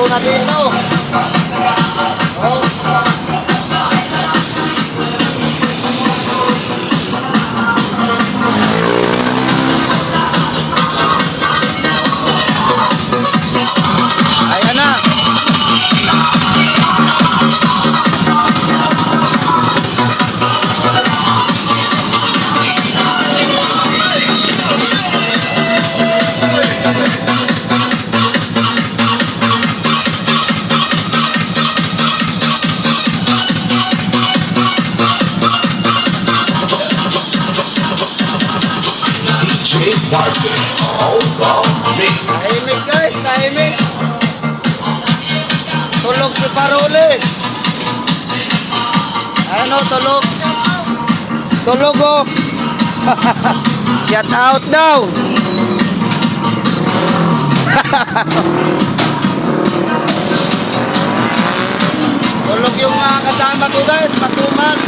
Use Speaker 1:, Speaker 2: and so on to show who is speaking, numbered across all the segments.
Speaker 1: Palo na dito. Oh. Ayan na. Tahimik guys, tahimik. Tulog si Parole. Ano, tulog. Tulog oh. Shout out daw. Tulog yung mga kasama ko guys, matumal.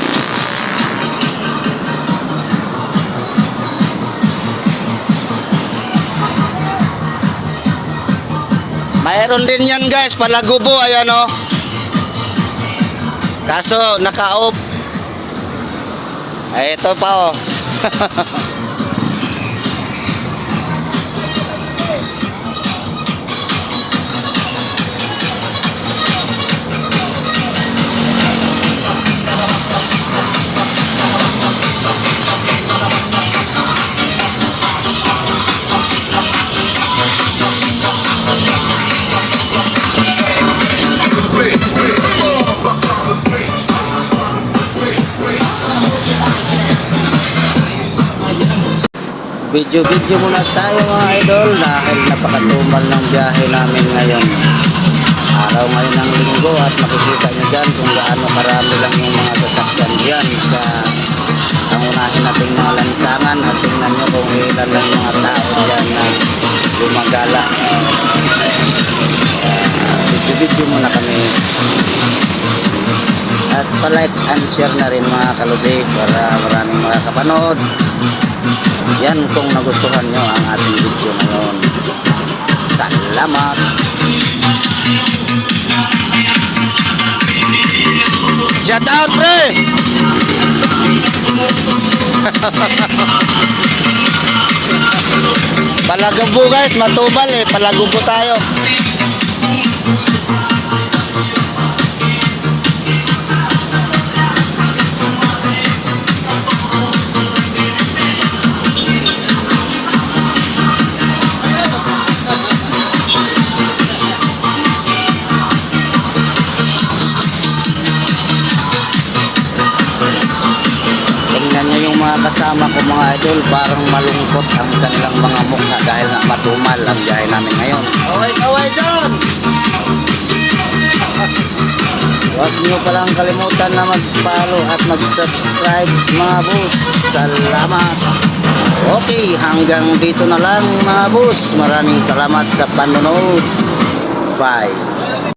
Speaker 1: Mayroon din yan guys, palagubo, ayan o. Kaso naka-off. Ay, ito pa o. Video muna tayo mga idol dahil napakatumal ng biyahe namin ngayon. Araw ngayon ng linggo at makikita nyo dyan kung gaano karami lang yung mga sasakyan dyan sa pangunahin nating mga lansangan at tingnan nyo kung ilan lang yung mga tao dyan na gumagala. Video muna kami at palike and share na rin mga kaludi para maraming makakapanood. Yan kung nagustuhan nyo ang ating video ngayon. Salamat! Shout out pre! Palagubo guys, matubal eh. Palagubo tayo. Tingnan nyo yung mga kasama ko mga idol, parang malungkot ang kanilang mga mukha dahil nga matumal ang biyahe namin ngayon. Kaway dyan! Huwag nyo palang kalimutan na mag-follow at mag-subscribe mga boss. Salamat! Okay, hanggang dito na lang mga boss. Maraming salamat sa panonood. Bye!